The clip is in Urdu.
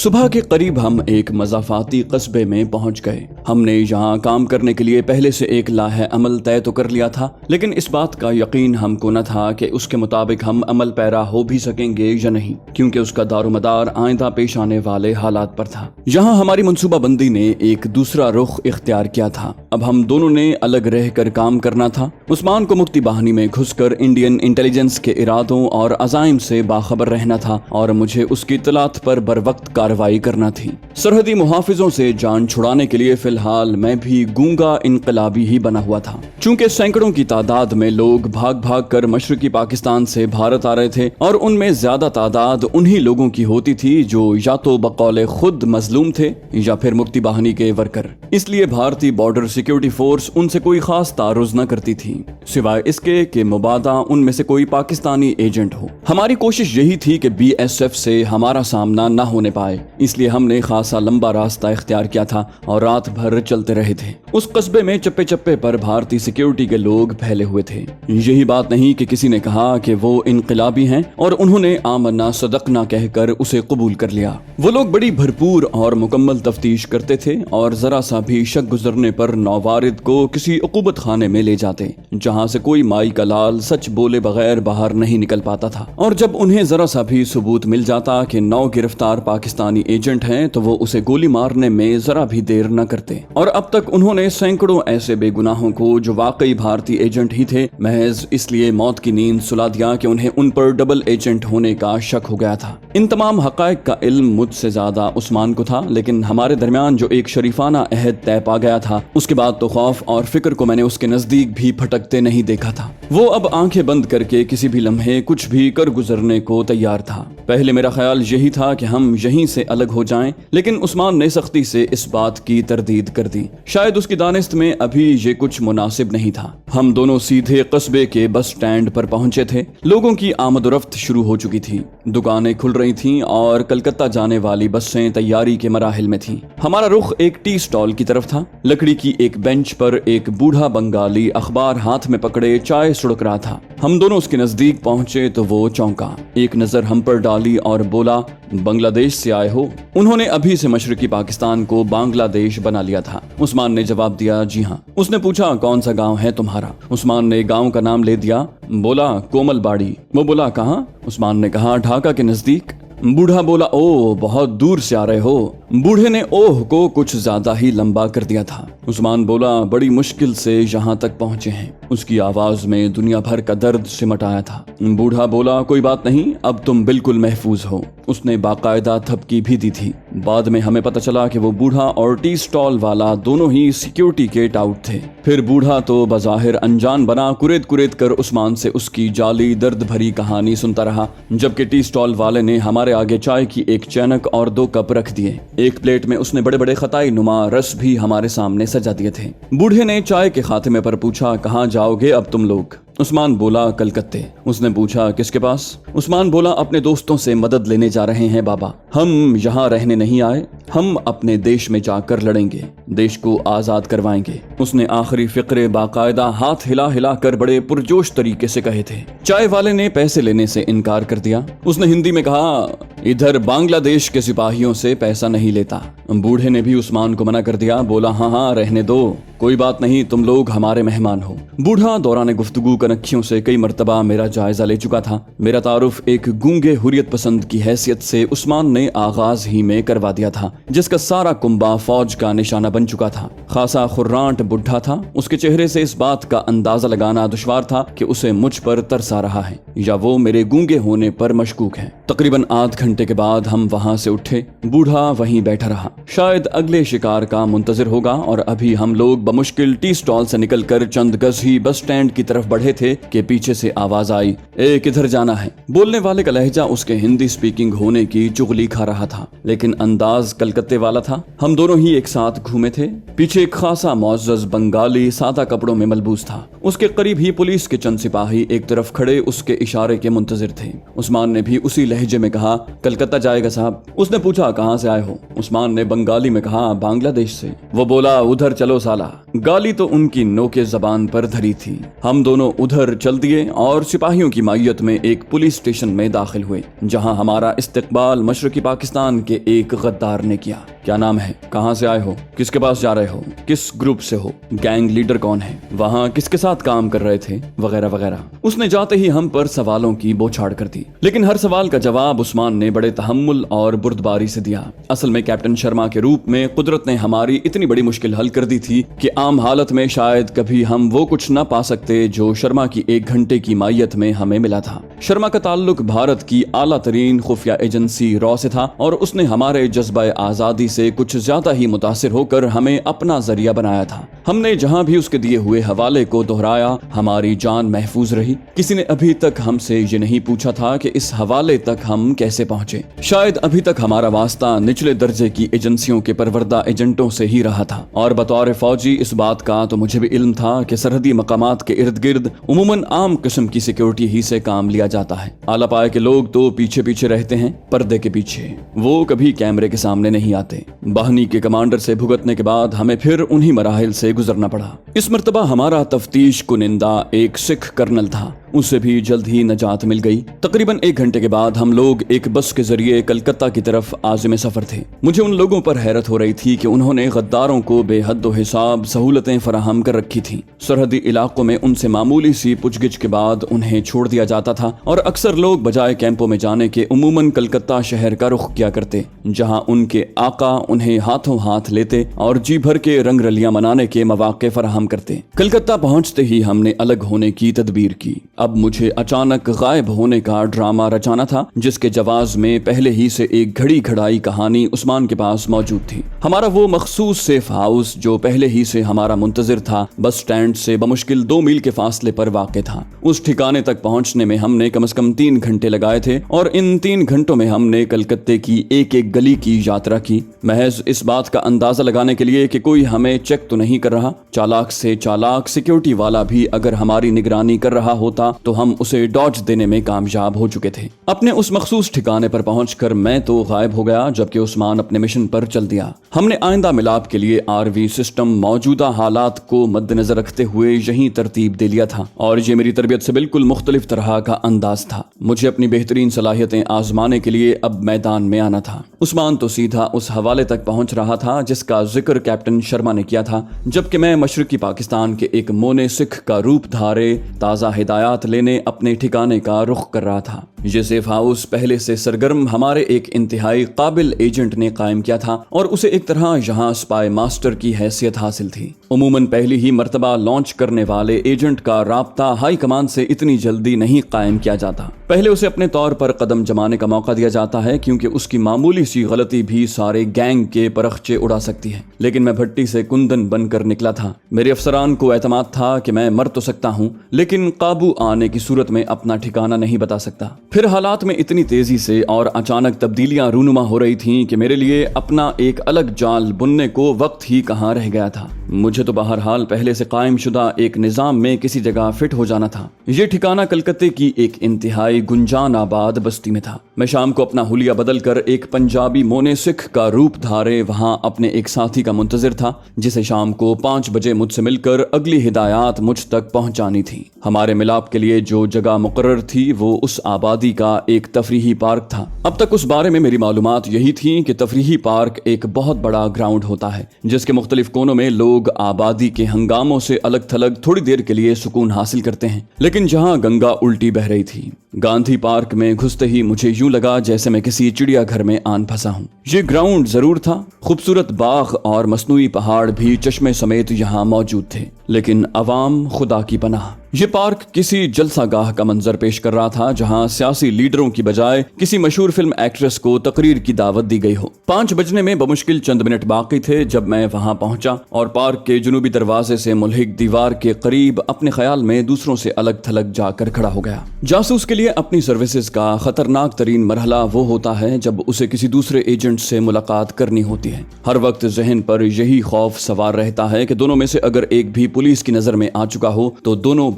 صبح کے قریب ہم ایک مضافاتی قصبے میں پہنچ گئے۔ ہم نے یہاں کام کرنے کے لیے پہلے سے ایک لاہ عمل طے تو کر لیا تھا، لیکن اس بات کا یقین ہم کو نہ تھا کہ اس کے مطابق ہم عمل پیرا ہو بھی سکیں گے یا نہیں، کیونکہ اس کا دار و مدار آئندہ پیش آنے والے حالات پر تھا۔ یہاں ہماری منصوبہ بندی نے ایک دوسرا رخ اختیار کیا تھا۔ اب ہم دونوں نے الگ رہ کر کام کرنا تھا۔ عثمان کو مکتی باہنی میں گھس کر انڈین انٹیلیجنس کے ارادوں اور عزائم سے باخبر رہنا تھا، اور مجھے اس کی اطلاعات پر بروقت کارروائی کرنا تھی۔ سرحدی محافظوں سے جان چھڑانے کے لیے فی الحال میں بھی گونگا انقلابی ہی بنا ہوا تھا۔ چونکہ سینکڑوں کی تعداد میں لوگ بھاگ بھاگ کر مشرقی پاکستان سے بھارت آ رہے تھے، اور ان میں زیادہ تعداد انہی لوگوں کی ہوتی تھی جو یا تو بقول خود مظلوم تھے یا پھر مکتی باہنی کے ورکر، اس لیے بھارتی بارڈر سیکیورٹی فورس ان سے کوئی خاص تعرض نہ کرتی تھی، سوائے اس کے کہ مبادا ان میں سے کوئی پاکستانی ایجنٹ ہو۔ ہماری کوشش یہی تھی کہ بی ایس ایف سے ہمارا سامنا نہ ہونے پائے، اس لیے ہم نے خاصا لمبا راستہ اختیار کیا تھا اور رات بھر چلتے رہے تھے۔ اس قصبے میں چپے چپے پر بھارتی سیکیورٹی کے لوگ پھیلے ہوئے تھے۔ یہی بات نہیں کہ کسی نے کہا کہ وہ انقلابی ہیں اور انہوں نے آمنا صدقنا کہہ کر اسے قبول کر لیا۔ وہ لوگ بڑی بھرپور اور مکمل تفتیش کرتے تھے، اور ذرا سا بھی شک گزرنے پر نووارد کو کسی عقوبت خانے میں لے جاتے، جہاں سے کوئی مائی کا لال سچ بولے بغیر باہر نہیں نکل پاتا تھا۔ اور جب انہیں ذرا سا بھی ثبوت مل جاتا کہ نو گرفتار پاکستانی ایجنٹ ہیں تو وہ اسے گولی مارنے میں ذرا بھی دیر نہ کرتے۔ اور اب تک انہوں نے سینکڑوں ایسے بے گناہوں کو جو واقعی بھارتی ایجنٹ ہی تھے محض اس لیے موت کی نیند سلا دیا کہ انہیں ان پر ڈبل ایجنٹ ہونے کا شک ہو گیا تھا۔ ان تمام حقائق کا علم مجھ سے زیادہ عثمان کو تھا، لیکن ہمارے درمیان جو ایک شریفانہ عہد طے پا گیا تھا، اس کے بعد تو خوف اور فکر کو میں نے اس کے نزدیک بھی پھٹکتے نہیں دیکھا تھا۔ وہ اب آنکھیں بند کر کے کسی بھی لمحے کچھ بھی کر گزرنے کو تیار تھا۔ پہلے میرا خیال یہی تھا کہ ہم یہیں سے الگ ہو جائیں، لیکن عثمان نے سختی سے اس بات کی تردید کر دی۔ شاید اس کی دانست میں ابھی یہ کچھ مناسب نہیں تھا۔ ہم دونوں سیدھے قصبے کے بس سٹینڈ پر پہنچے تھے۔ لوگوں کی آمد و رفت شروع ہو چکی تھی، دکانیں کھل رہی تھیں اور کلکتہ جانے والی بسیں تیاری کے مراحل میں تھیں۔ ہمارا رخ ایک ٹی سٹال کی طرف تھا۔ لکڑی کی ایک بینچ پر ایک بوڑھا بنگالی اخبار ہاتھ میں پکڑے چائے سڑک رہا تھا۔ ہم دونوں اس کے نزدیک پہنچے تو وہ چونکا، ایک نظر ہم پر ڈالی اور بولا، بنگلہ دیش سے آئے ہو؟ انہوں نے ابھی سے مشرقی پاکستان کو بنگلہ دیش بنا لیا تھا۔ عثمان نے جواب دیا، جی ہاں۔ اس نے پوچھا، کون سا گاؤں ہے تمہارا؟ عثمان نے گاؤں کا نام لے دیا۔ بولا، کومل باڑی۔ وہ بولا، کہاں؟ عثمان نے کہا، ڈھاکہ کے نزدیک۔ بوڑھا بولا، او بہت دور سے آ رہے ہو۔ بوڑھے نے اوہ کو کچھ زیادہ ہی لمبا کر دیا تھا۔ عثمان بولا، بڑی مشکل سے یہاں تک پہنچے ہیں۔ اس کی آواز میں دنیا بھر کا درد سمٹ آیا تھا۔ بوڑھا بولا، کوئی بات نہیں، اب تم بالکل محفوظ ہو۔ اس نے باقاعدہ تھپکی بھی دی تھی۔ بعد میں ہمیں پتہ چلا کہ وہ بوڑھا اور ٹی سٹال والا دونوں ہی سیکیورٹی کے ٹاؤٹ تھے۔ پھر بوڑھا تو بظاہر انجان بنا کریت کریت کر عثمان سے اس کی جعلی درد بھری کہانی سنتا رہا، جبکہ ٹی سٹال والے نے ہمارے آگے چائے کی ایک چینک اور 2 کپ رکھ دیے۔ ایک پلیٹ میں اس نے بڑے بڑے خطائی نما رس بھی ہمارے سامنے سجا دیے تھے۔ بوڑھے نے چائے کے خاتمے پر پوچھا، کہاں جاؤ گے اب تم لوگ؟ عثمان بولا، کلکتے۔ اس نے پوچھا، کس کے پاس؟ عثمان بولا، اپنے دوستوں سے مدد لینے جا رہے ہیں بابا۔ ہم یہاں رہنے نہیں آئے، ہم اپنے دیش میں جا کر لڑیں گے، دیش کو آزاد کروائیں گے۔ اس نے آخری فقرے باقاعدہ ہاتھ ہلا ہلا کر بڑے پرجوش طریقے سے کہے تھے۔ چائے والے نے پیسے لینے سے انکار کر دیا۔ اس نے ہندی میں کہا، ادھر بنگلہ دیش کے سپاہیوں سے پیسہ نہیں لیتا۔ بوڑھے نے بھی عثمان کو منع کر دیا، بولا، ہاں ہاں رہنے دو، کوئی بات نہیں، تم لوگ ہمارے مہمان ہو۔ بوڑھا دوران گفتگو کنکھیوں سے کئی مرتبہ میرا جائزہ لے چکا تھا۔ میرا تعارف ایک گونگے حریت پسند کی حیثیت سے عثمان نے آغاز ہی میں کروا دیا تھا، جس کا سارا کنبہ فوج کا نشانہ بن چکا تھا۔ خاصا خرانٹ بڈھا تھا۔ اس کے چہرے سے اس بات کا اندازہ لگانا دشوار تھا کہ اسے مجھ پر ترس آ رہا ہے یا وہ میرے گونگے ہونے پر مشکوک ہے۔ تقریباً آدھ گھنٹے کے بعد ہم وہاں سے اٹھے۔ بوڑھا وہیں بیٹھا رہا، شاید اگلے شکار کا منتظر ہوگا، اور ابھی ہم لوگ بمشکل ٹی سٹال سے نکل کر چند گز ہی بس سٹینڈ کی طرف بڑھے تھے کہ پیچھے سے آواز آئی، اے کدھر جانا ہے؟ بولنے والے کا لہجہ اس کے ہندی سپیکنگ ہونے کی چغلی کھا رہا تھا، لیکن انداز کلکتے والا تھا۔ ہم دونوں ہی ایک ساتھ گھومے تھے۔ پیچھے ایک خاصا معزز بنگالی سادہ کپڑوں میں ملبوس تھا۔ اس کے قریب ہی پولیس کے چند سپاہی ایک طرف کھڑے اس کے اشارے کے منتظر تھے۔ عثمان نے بھی اسی لہجے میں کہا، کلکتہ جائے گا صاحب؟ اس نے پوچھا، کہاں سے آئے ہو؟ عثمان نے بنگالی میں کہا، بنگلہ دیش سے۔ وہ بولا، ادھر چلو سالہ۔ گالی تو ان کی نوکے زبان پر دھری تھی۔ ہم دونوں ادھر چل دیے اور سپاہیوں کی معیت میں ایک پولیس اسٹیشن میں داخل ہوئے، جہاں ہمارا استقبال مشرقی پاکستان کے ایک غدار نے کیا۔ کیا نام ہے؟ کہاں سے آئے ہو؟ کس کے پاس جا رہے ہو؟ کس گروپ سے ہو؟ گینگ لیڈر کون ہے؟ وہاں کس کے ساتھ کام کر رہے تھے؟ وغیرہ وغیرہ۔ اس نے جاتے ہی ہم پر سوالوں کی بوچھاڑ کر دی، لیکن ہر سوال کا جواب عثمان نے بڑے تحمل اور بردباری سے دیا۔ اصل میں کیپٹن شرما کے روپ میں قدرت نے ہماری اتنی بڑی مشکل حل کر دی تھی کہ عام حالت میں شاید کبھی ہم وہ کچھ نہ پا سکتے جو شرما کی 1 گھنٹے کی مائیت میں ہمیں ملا تھا۔ شرما کا تعلق بھارت کی اعلیٰ ترین خفیہ ایجنسی را سے تھا اور اس نے ہمارے جذبہ آزادی سے کچھ زیادہ ہی متاثر ہو کر ہمیں اپنا ذریعہ بنایا تھا۔ ہم نے جہاں بھی اس کے دیے ہوئے حوالے کو دہرایا، ہماری جان محفوظ رہی۔ کسی نے ابھی تک ہم سے یہ نہیں پوچھا تھا کہ اس حوالے تک ہم کیسے پہنچے۔ شاید ابھی تک ہمارا واسطہ نچلے درجے کی ایجنسیوں کے پروردہ ایجنٹوں سے ہی رہا تھا، اور بطور فوجی اس بات کا تو مجھے بھی علم تھا کہ سرحدی مقامات کے ارد گرد عموماً عام قسم کی سیکیورٹی ہی سے کام لیا جاتا ہے۔ اعلیٰ پائے کے لوگ تو پیچھے پیچھے رہتے ہیں، پردے کے پیچھے، وہ کبھی کیمرے کے سامنے نہیں آتے۔ باہنی کے کمانڈر سے بھگتنے کے بعد ہمیں پھر انہی مراحل سے گزرنا پڑا۔ اس مرتبہ ہمارا تفتیش کنندہ ایک سکھ کرنل تھا، اسے بھی جلد ہی نجات مل گئی۔ تقریباً 1 گھنٹے کے بعد ہم لوگ ایک بس کے ذریعے کلکتہ کی طرف عازم سفر تھے۔ مجھے ان لوگوں پر حیرت ہو رہی تھی کہ انہوں نے غداروں کو بے حد و حساب سہولتیں فراہم کر رکھی تھیں۔ سرحدی علاقوں میں ان سے معمولی سی پوچھ گچھ کے بعد انہیں چھوڑ دیا جاتا تھا، اور اکثر لوگ بجائے کیمپوں میں جانے کے عموماً کلکتہ شہر کا رخ کیا کرتے، جہاں ان کے آقا انہیں ہاتھوں ہاتھ لیتے اور جی بھر کے رنگ رلیاں منانے کے مواقع فراہم کرتے۔ کلکتہ پہنچتے ہی ہم نے الگ ہونے کی تدبیر کی۔ اب مجھے اچانک غائب ہونے کا ڈرامہ رچانا تھا، جس کے جواز میں پہلے ہی سے ایک گھڑی گھڑائی کہانی عثمان کے پاس موجود تھی۔ ہمارا وہ مخصوص سیف ہاؤس جو پہلے ہی سے ہمارا منتظر تھا، بس سٹینڈ سے بمشکل 2 میل کے فاصلے پر واقع تھا۔ اس ٹھکانے تک پہنچنے میں ہم نے کم از کم 3 گھنٹے لگائے تھے، اور ان 3 گھنٹوں میں ہم نے کلکتے کی ایک ایک گلی کی یاترا کی، محض اس بات کا اندازہ لگانے کے لیے کہ کوئی ہمیں چیک تو نہیں کر رہا۔ چالاک سے چالاک سیکیورٹی والا بھی اگر ہماری نگرانی کر رہا ہوتا تو ہم اسے ڈاج دینے میں کامیاب ہو چکے تھے۔ اپنے اس مخصوص ٹھکانے پر پہنچ کر میں تو غائب ہو گیا، جبکہ عثمان اپنے مشن پر چل دیا۔ ہم نے آئندہ ملاپ کے لیے RV سسٹم موجودہ حالات کو مد نظر رکھتے ہوئے یہیں ترتیب دے لیا تھا، اور یہ میری تربیت سے بالکل مختلف طرح کا انداز تھا۔ مجھے اپنی بہترین صلاحیتیں آزمانے کے لیے اب میدان میں آنا تھا۔ عثمان تو سیدھا اس حوالے تک پہنچ رہا تھا جس کا ذکر کیپٹن شرما نے کیا تھا، جبکہ میں مشرقی پاکستان کے ایک مونے سکھ کا روپ دھارے تازہ ہدایات لینے اپنے ٹھکانے کا رخ کر رہا تھا۔ یہ سیف ہاؤس پہلے سے سرگرم ہمارے ایک انتہائی قابل ایجنٹ نے قائم کیا تھا، اور اسے ایک طرح یہاں سپائی ماسٹر کی حیثیت حاصل تھی۔ عموماً پہلی ہی مرتبہ لانچ کرنے والے ایجنٹ کا رابطہ ہائی کمان سے اتنی جلدی نہیں قائم کیا جاتا۔ پہلے اسے اپنے طور پر قدم جمانے کا موقع دیا جاتا ہے، کیونکہ اس کی معمولی سی غلطی بھی سارے گینگ کے پرخچے اڑا سکتی ہے۔ لیکن میں بھٹی سے کندن بن کر نکلا تھا۔ میرے افسران کو اعتماد تھا کہ میں مر تو سکتا ہوں، لیکن قابو آنے کی صورت میں اپنا ٹھکانہ نہیں بتا سکتا۔ پھر حالات میں اتنی تیزی سے اور اچانک تبدیلیاں رونما ہو رہی تھیں کہ میرے لیے اپنا ایک الگ جال بننے کو وقت ہی کہاں رہ گیا تھا۔ مجھے تو بہرحال پہلے سے قائم شدہ ایک نظام میں کسی جگہ فٹ ہو جانا تھا۔ یہ ٹھکانہ کلکتے کی ایک انتہائی گنجان آباد بستی میں تھا۔ میں شام کو اپنا حلیہ بدل کر ایک پنجابی مونے سکھ کا روپ دھارے وہاں اپنے ایک ساتھی کا منتظر تھا، جسے شام کو 5 بجے مجھ سے مل کر اگلی ہدایات مجھ تک پہنچانی تھی۔ ہمارے ملاپ کے لیے جو جگہ مقرر تھی وہ اس آبادی کا ایک تفریحی پارک تھا۔ اب تک اس بارے میں میری معلومات یہی تھیں کہ تفریحی پارک ایک بہت بڑا گراؤنڈ ہوتا ہے، جس کے مختلف کونوں میں لوگ آبادی کے ہنگاموں سے الگ تھلگ تھوڑی دیر کے لیے سکون حاصل کرتے ہیں۔ لیکن جہاں گنگا الٹی بہ رہی تھی، گاندھی پارک میں گھستے ہی مجھے یوں لگا جیسے میں کسی چڑیا گھر میں آن پھنسا ہوں۔ یہ گراؤنڈ ضرور تھا، خوبصورت باغ اور مصنوعی پہاڑ بھی چشمے سمیت یہاں موجود تھے، لیکن عوام خدا کی پناہ۔ یہ پارک کسی جلسہ گاہ کا منظر پیش کر رہا تھا، جہاں سیاسی لیڈروں کی بجائے کسی مشہور فلم ایکٹریس کو تقریر کی دعوت دی گئی ہو۔ 5 بجنے میں بمشکل چند منٹ باقی تھے جب میں وہاں پہنچا اور پارک کے جنوبی دروازے سے ملحق دیوار کے قریب اپنے خیال میں دوسروں سے الگ تھلگ جا کر کھڑا ہو گیا۔ جاسوس کے لیے اپنی سروسز کا خطرناک ترین مرحلہ وہ ہوتا ہے جب اسے کسی دوسرے ایجنٹ سے ملاقات کرنی ہوتی ہے۔ ہر وقت ذہن پر یہی خوف سوار رہتا ہے کہ دونوں میں سے اگر ایک بھی پولیس کی نظر میں آ چکا ہو تو دونوں